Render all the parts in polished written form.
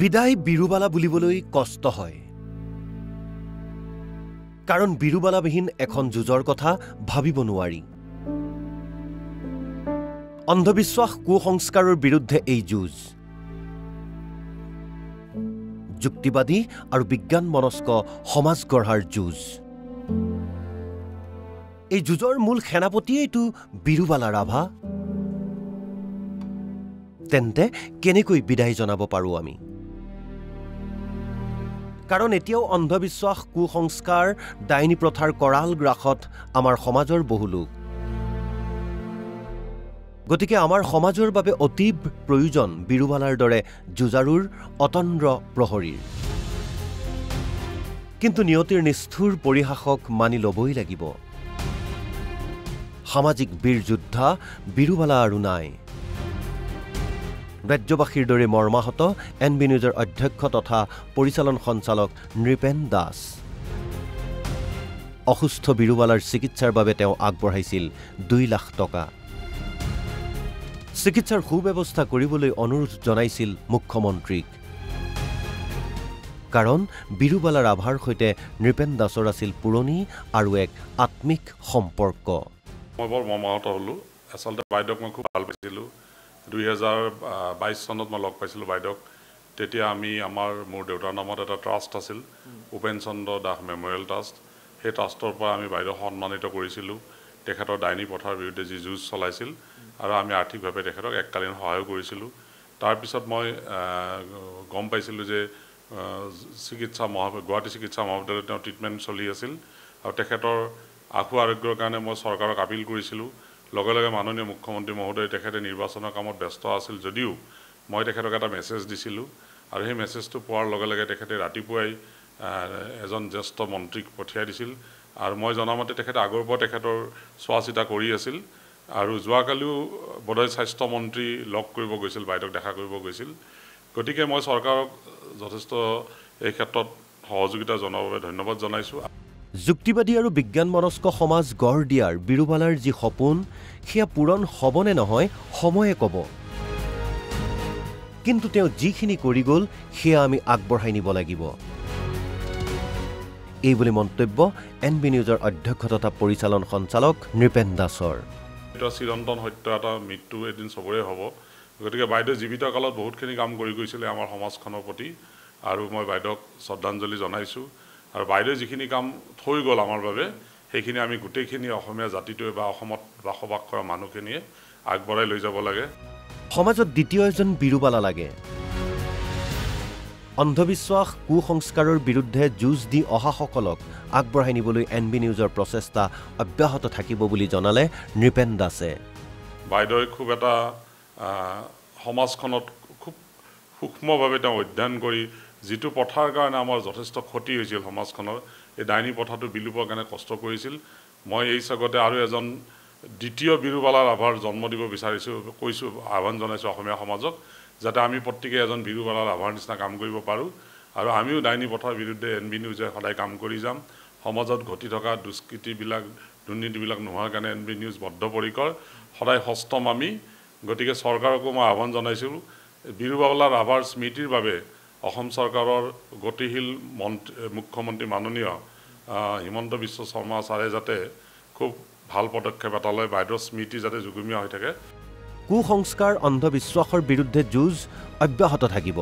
বিদায় বিৰুবালা বুলিবলৈ কষ্ট হয় কাৰণ বিৰুবালাবিহীন এখন যুঁজৰ কথা ভাবিব নোৱাৰি অন্ধবিশ্বাস কুসংস্কাৰৰ বিৰুদ্ধে এই যুঁজ যুক্তিবাদী আৰু বিজ্ঞান মনস্ক সমাজ গঢ়াৰ যুঁজ এই যুঁজৰ মূল সেনাপতিয়েইটো বিৰুবালা ৰাভা তেন্তে কেনেকৈ বিদায় জনাব পাৰোঁ আমি কাৰণ এতিয়াও অন্ধবিশ্বাস কুসংস্কাৰ ডাইনী প্ৰথাৰ কৰাল গ্ৰাসত আমাৰ সমাজৰ বহু লোক গতিকে আমাৰ সমাজৰ বাবে অতীব প্ৰয়োজন বিৰুবালাৰ দৰে যুঁজাৰুৰ অতন্দ্ৰ প্ৰহৰীৰ কিন্তু নিয়তিৰ নিষ্ঠুৰ পৰিহাসক মানি ল'বই লাগিব সামাজিক বীৰ যোদ্ধা বিৰুবালা আৰু নাই ৰাজ্যবাসীৰ দৰে মৰ্মাহত এনবি নিউজৰ অধ্যক্ষ তথা পৰিচালন সঞ্চালক নৃপেন দাস অসুস্থ বিৰুবালাৰ চিকিৎসাৰ বাবে তেওঁ আগবঢ়াইছিল 2 লাখ টকা চিকিৎসাৰ সুব্যৱস্থা কৰিবলৈ অনুৰোধ জনাইছিল মুখ্যমন্ত্ৰীক কাৰণ বিৰুবালা ৰাভাৰ সৈতে নৃপেন দাসৰ আছিল পুৰণি আৰু এক আত্মিক সম্পৰ্ক মই বৰ মৰ্মাহত হ'লোঁ আচলতে বাইদেউক মই খুব ভাল পাইছিলোঁ 2022 চনত মই লগ পাইছিলোঁ বাইদেউক তেতিয়া আমি মোৰ দেউতাৰ নামত এটা ট্ৰাষ্ট আছিল উপেন চন্দ্ৰ দাস মেমৰিয়েল ট্ৰাষ্ট সেই ট্ৰাষ্টৰ পৰা আমি বাইদেউক সন্মানিত কৰিছিলোঁ তেখেতৰ ডাইনী প্ৰথাৰ বিৰুদ্ধে যি যুঁজ চলাইছিল আৰু আমি আৰ্থিকভাৱে তেখেতক এককালীন সহায় কৰিছিলোঁ তাৰপিছত মই গম পাইছিলোঁ যে গুৱাহাটী চিকিৎসা মহাবিদ্যালয়ত তেওঁ ট্ৰিটমেণ্ট চলি আছিল আৰু তেখেতৰ আশু আৰোগ্যৰ কাৰণে মই চৰকাৰক আপিল কৰিছিলোঁ লগে লগে মাননীয় মুখ্যমন্ত্ৰী মহোদয় তেখেতে নিৰ্বাচনৰ কামত ব্যস্ত আছিল যদিও মই তেখেতক এটা মেছেজ দিছিলোঁ আৰু সেই মেছেজটো পোৱাৰ লগে লগে তেখেতে ৰাতিপুৱাই এজন জ্যেষ্ঠ মন্ত্ৰীক পঠিয়াই দিছিল আৰু মই জনামতে তেখেতে আগৰ পৰা তেখেতৰ চোৱা চিতা কৰি আছিল আৰু যোৱাকালিও বোধহয় স্বাস্থ্যমন্ত্ৰী লগ কৰিব গৈছিল বাইদেউক দেখা কৰিব গৈছিল গতিকে মই চৰকাৰক যথেষ্ট এই ক্ষেত্ৰত সহযোগিতা জনোৱাৰ বাবে ধন্যবাদ জনাইছোঁ যুক্তিবাদী আৰু বিজ্ঞান মনস্ক সমাজ গঢ় দিয়াৰ বিৰুবালাৰ যি সপোন সেয়া পূৰণ হ'বনে নহয় সময়ে ক'ব কিন্তু তেওঁ যিখিনি কৰি গ'ল সেয়া আমি আগবঢ়াই নিব লাগিব এই বুলি মন্তব্য এনবি নিউজৰ অধ্যক্ষ তথা পৰিচালন সঞ্চালক নৃপেন দাসৰ এটা চিৰন্তন সত্য এটা মৃত্যু এদিন চবৰে হ'ব গতিকে বাইদেউ জীৱিত কালত বহুতখিনি কাম কৰি গৈছিলে আমাৰ সমাজখনৰ প্ৰতি আৰু মই বাইদেউক শ্ৰদ্ধাঞ্জলি জনাইছোঁ আৰু বাইদেউ যিখিনি কাম থৈ গ'ল আমাৰ বাবে সেইখিনি আমি গোটেইখিনি অসমীয়া জাতিটোৱে বা অসমত বসবাস কৰা মানুহখিনিয়ে আগবঢ়াই লৈ যাব লাগে সমাজত দ্বিতীয় এজন বিৰুবালা লাগে অন্ধবিশ্বাস কুসংস্কাৰৰ বিৰুদ্ধে যুঁজ দি অহাসকলক আগবঢ়াই নিবলৈ এনবি নিউজৰ প্ৰচেষ্টা অব্যাহত থাকিব বুলি জনালে নৃপেন দাসে বাইদেৱে খুব এটা সমাজখনত খুব সূক্ষ্মভাৱে তেওঁ অধ্যয়ন কৰি যিটো প্ৰথাৰ কাৰণে আমাৰ যথেষ্ট ক্ষতি হৈছিল সমাজখনৰ এই ডাইনী প্ৰথাটো বিলোপৰ কাৰণে কষ্ট কৰিছিল মই এই স্বাগতে আৰু এজন দ্বিতীয় বিৰুবালা ৰাভাৰ জন্ম দিব বিচাৰিছোঁ কৈছোঁ আহ্বান জনাইছোঁ অসমীয়া সমাজক যাতে আমি প্ৰত্যেকে এজন বিৰুবালা ৰাভাৰ নিচিনা কাম কৰিব পাৰোঁ আৰু আমিও ডাইনী প্ৰথাৰ বিৰুদ্ধে এনবি নিউজে সদায় কাম কৰি যাম সমাজত ঘটি থকা দুষ্কৃতিবিলাক দুৰ্নীতিবিলাক নোহোৱাৰ কাৰণে এনবি নিউজ বদ্ধপৰিকৰ সদায় সষ্টম আমি গতিকে চৰকাৰকো মই আহ্বান জনাইছোঁ বিৰুবালা ৰাভাৰ স্মৃতিৰ বাবে অসম চৰকাৰৰ গতিশীল মুখ্যমন্ত্ৰী মাননীয় হিমন্ত বিশ্ব শৰ্মা ছাৰে যাতে খুব ভাল পদক্ষেপ এটা লয় বাইদেউৰ স্মৃতি যাতে যুগুমীয়া হৈ থাকে কুসংস্কাৰ অন্ধবিশ্বাসৰ বিৰুদ্ধে যুঁজ অব্যাহত থাকিব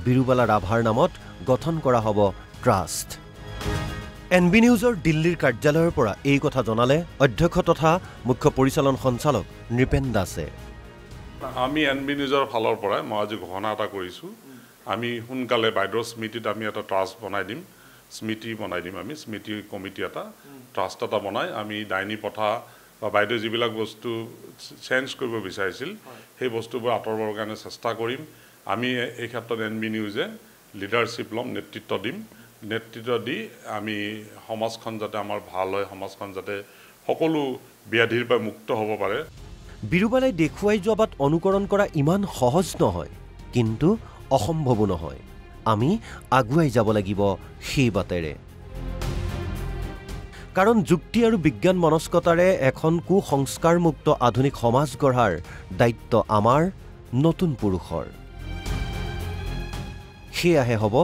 বিৰুবালা ৰাভাৰ নামত গঠন কৰা হ'ব ট্ৰাষ্ট এনবি নিউজৰ দিল্লীৰ কাৰ্যালয়ৰ পৰা এই কথা জনালে অধ্যক্ষ তথা মুখ্য পৰিচালন সঞ্চালক নৃপেন দাসে আমি এনবি নিউজৰ ফালৰ পৰা মই আজি ঘোষণা এটা কৰিছোঁ আমি সোনকালে বাইদেউৰ স্মৃতিত আমি এটা ট্ৰাষ্ট বনাই দিম আমি স্মৃতি কমিটি এটা ট্ৰাষ্ট এটা বনাই আমি ডাইনী প্ৰথা বা বাইদেউ যিবিলাক বস্তু চেঞ্জ কৰিব বিচাৰিছিল সেই বস্তুবোৰ আঁতৰাবৰ কাৰণে চেষ্টা কৰিম আমি এই ক্ষেত্ৰত এনবি নিউজে লিডাৰশ্বিপ ল'ম নেতৃত্ব দি আমি সমাজখন যাতে আমাৰ ভাল হয় সমাজখন যাতে সকলো ব্যাধিৰ পৰা মুক্ত হ'ব পাৰে বিৰুবালাই দেখুৱাই যোৱা বাট অনুকৰণ কৰা ইমান সহজ নহয় কিন্তু অসম্ভৱো নহয় আমি আগুৱাই যাব লাগিব সেই বাটেৰে কাৰণ যুক্তি আৰু বিজ্ঞান মনস্কতাৰে এখন কুসংস্কাৰমুক্ত আধুনিক সমাজ গঢ়াৰ দায়িত্ব আমাৰ নতুন পুৰুষৰ। সেয়াহে হ'ব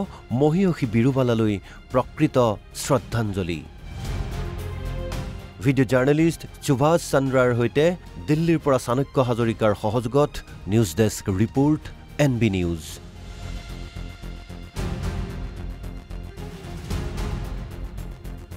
মহিয়সী বিৰুবালালৈ প্ৰকৃত শ্ৰদ্ধাঞ্জলি। ভিডিঅ' জাৰ্নেলিষ্ট সুভাষ চন্দ্ৰাৰ সৈতে দিল্লীৰ পৰা চাণক্য হাজৰিকাৰ সহযোগত news desk report NB news.